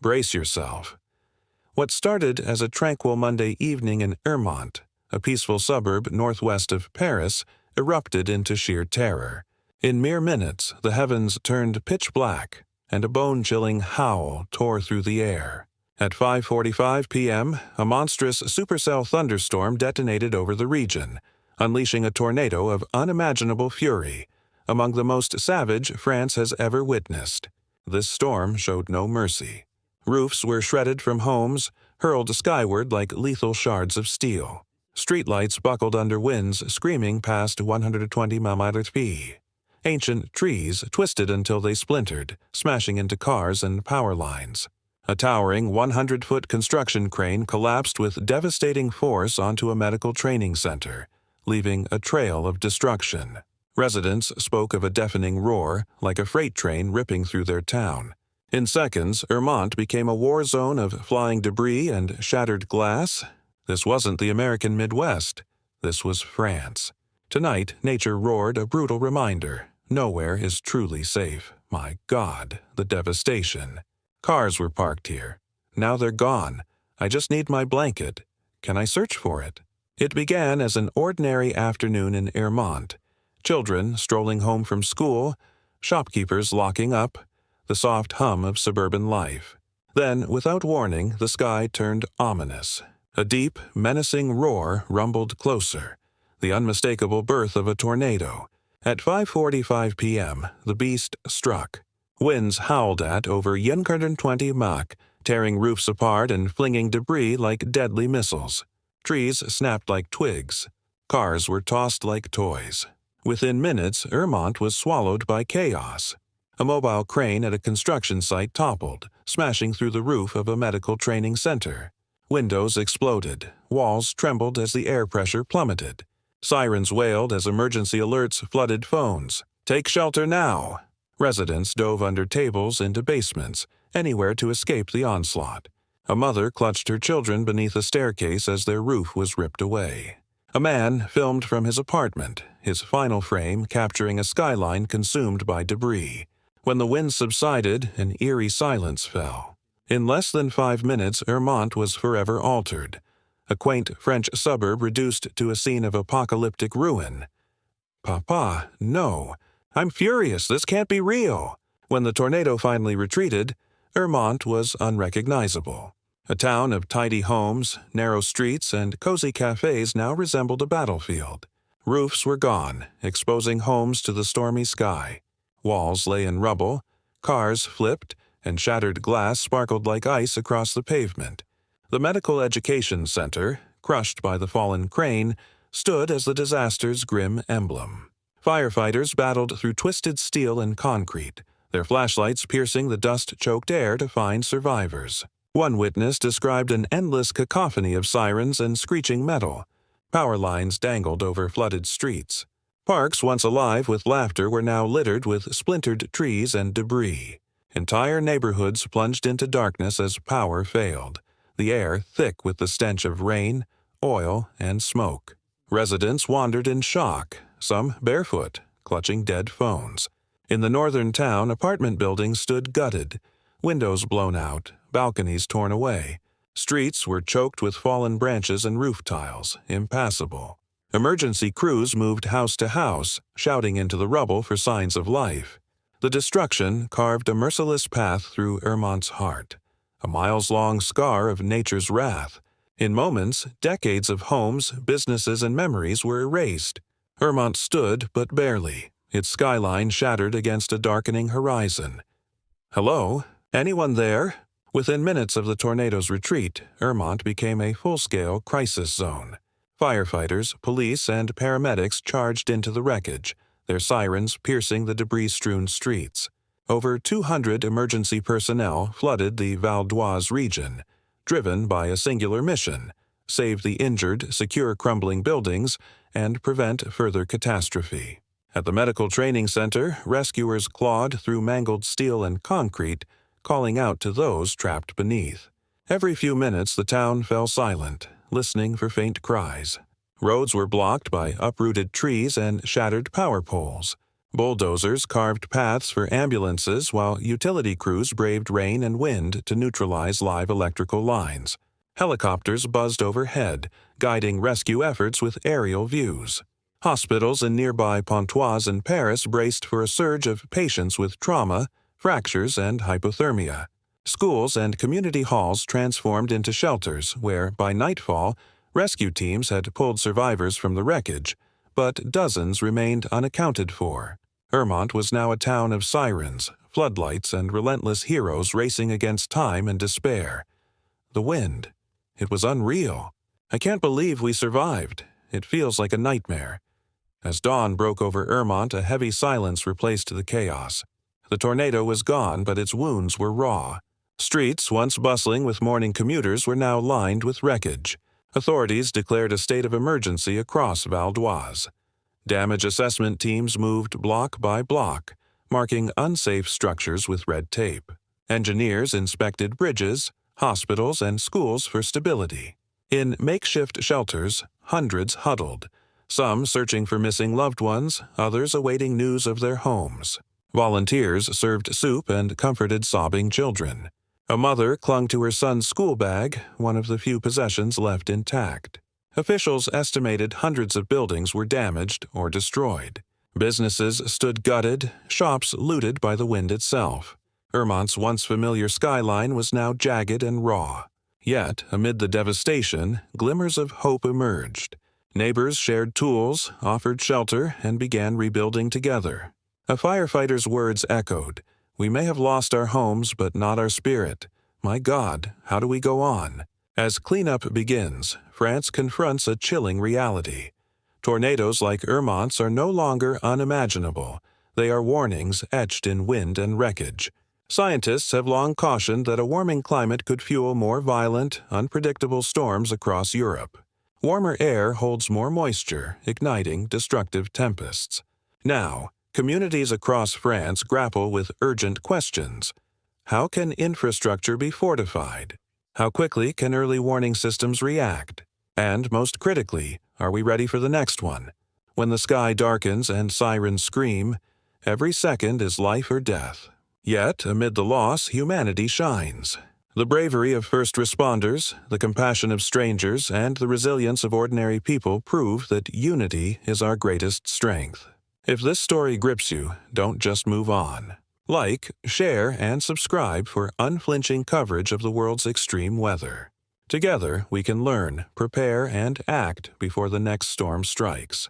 Brace yourself. What started as a tranquil Monday evening in Ermont, a peaceful suburb northwest of Paris, erupted into sheer terror. In mere minutes, the heavens turned pitch black, and a bone-chilling howl tore through the air. At 5:45 p.m., a monstrous supercell thunderstorm detonated over the region, unleashing a tornado of unimaginable fury, among the most savage France has ever witnessed. This storm showed no mercy. Roofs were shredded from homes, hurled skyward like lethal shards of steel. Streetlights buckled under winds screaming past 120 mph. Ancient trees twisted until they splintered, smashing into cars and power lines. A towering 100-foot construction crane collapsed with devastating force onto a medical training center, leaving a trail of destruction. Residents spoke of a deafening roar, like a freight train ripping through their town. In seconds, Ermont became a war zone of flying debris and shattered glass. This wasn't the American Midwest. This was France. Tonight, nature roared a brutal reminder. Nowhere is truly safe. My God, the devastation. Cars were parked here. Now they're gone. I just need my blanket. Can I search for it? It began as an ordinary afternoon in Ermont. Children strolling home from school, shopkeepers locking up, the soft hum of suburban life. Then, without warning, the sky turned ominous. A deep, menacing roar rumbled closer, the unmistakable birth of a tornado. At 5:45 p.m., the beast struck. Winds howled at over 120 Mach, tearing roofs apart and flinging debris like deadly missiles. Trees snapped like twigs. Cars were tossed like toys. Within minutes, Ermont was swallowed by chaos. A mobile crane at a construction site toppled, smashing through the roof of a medical training center. Windows exploded. Walls trembled as the air pressure plummeted. Sirens wailed as emergency alerts flooded phones. Take shelter now! Residents dove under tables into basements, anywhere to escape the onslaught. A mother clutched her children beneath a staircase as their roof was ripped away. A man filmed from his apartment, his final frame capturing a skyline consumed by debris. When the wind subsided, an eerie silence fell. In less than 5 minutes, Ermont was forever altered. A quaint French suburb reduced to a scene of apocalyptic ruin. Papa, no. I'm furious. This can't be real. When the tornado finally retreated, Ermont was unrecognizable. A town of tidy homes, narrow streets, and cozy cafes now resembled a battlefield. Roofs were gone, exposing homes to the stormy sky. Walls lay in rubble, cars flipped, and shattered glass sparkled like ice across the pavement. The Medical Education Center, crushed by the fallen crane, stood as the disaster's grim emblem. Firefighters battled through twisted steel and concrete, their flashlights piercing the dust-choked air to find survivors. One witness described an endless cacophony of sirens and screeching metal. Power lines dangled over flooded streets. Parks once alive with laughter were now littered with splintered trees and debris. Entire neighborhoods plunged into darkness as power failed, the air thick with the stench of rain, oil, and smoke. Residents wandered in shock, some barefoot, clutching dead phones. In the northern town, apartment buildings stood gutted, windows blown out, balconies torn away. Streets were choked with fallen branches and roof tiles, impassable. Emergency crews moved house to house, shouting into the rubble for signs of life. The destruction carved a merciless path through Ermont's heart, a miles-long scar of nature's wrath. In moments, decades of homes, businesses, and memories were erased. Ermont stood, but barely, its skyline shattered against a darkening horizon. Hello? Anyone there? Within minutes of the tornado's retreat, Ermont became a full-scale crisis zone. Firefighters, police, and paramedics charged into the wreckage, their sirens piercing the debris-strewn streets. Over 200 emergency personnel flooded the Val d'Oise region, driven by a singular mission: save the injured, secure crumbling buildings, and prevent further catastrophe. At the medical training center, rescuers clawed through mangled steel and concrete, calling out to those trapped beneath. Every few minutes the town fell silent, listening for faint cries. Roads were blocked by uprooted trees and shattered power poles. Bulldozers carved paths for ambulances while utility crews braved rain and wind to neutralize live electrical lines. Helicopters buzzed overhead, guiding rescue efforts with aerial views. Hospitals in nearby Pontoise and Paris braced for a surge of patients with trauma, fractures, and hypothermia. Schools and community halls transformed into shelters where, by nightfall, rescue teams had pulled survivors from the wreckage, but dozens remained unaccounted for. Ermont was now a town of sirens, floodlights, and relentless heroes racing against time and despair. The wind. It was unreal. I can't believe we survived. It feels like a nightmare. As dawn broke over Ermont, a heavy silence replaced the chaos. The tornado was gone, but its wounds were raw. Streets, once bustling with morning commuters, were now lined with wreckage. Authorities declared a state of emergency across Val d'Oise. Damage assessment teams moved block by block, marking unsafe structures with red tape. Engineers inspected bridges, hospitals, and schools for stability. In makeshift shelters, hundreds huddled, some searching for missing loved ones, others awaiting news of their homes. Volunteers served soup and comforted sobbing children. A mother clung to her son's school bag, one of the few possessions left intact. Officials estimated hundreds of buildings were damaged or destroyed. Businesses stood gutted, shops looted by the wind itself. Ermont's once familiar skyline was now jagged and raw. Yet, amid the devastation, glimmers of hope emerged. Neighbors shared tools, offered shelter, and began rebuilding together. A firefighter's words echoed, "We may have lost our homes, but not our spirit. My God, how do we go on?" As cleanup begins, France confronts a chilling reality. Tornadoes like Ermont's are no longer unimaginable. They are warnings etched in wind and wreckage. Scientists have long cautioned that a warming climate could fuel more violent, unpredictable storms across Europe. Warmer air holds more moisture, igniting destructive tempests. Now, communities across France grapple with urgent questions. How can infrastructure be fortified? How quickly can early warning systems react? And most critically, are we ready for the next one? When the sky darkens and sirens scream, every second is life or death. Yet, amid the loss, humanity shines. The bravery of first responders, the compassion of strangers, and the resilience of ordinary people prove that unity is our greatest strength. If this story grips you, don't just move on. Like, share, and subscribe for unflinching coverage of the world's extreme weather. Together, we can learn, prepare, and act before the next storm strikes.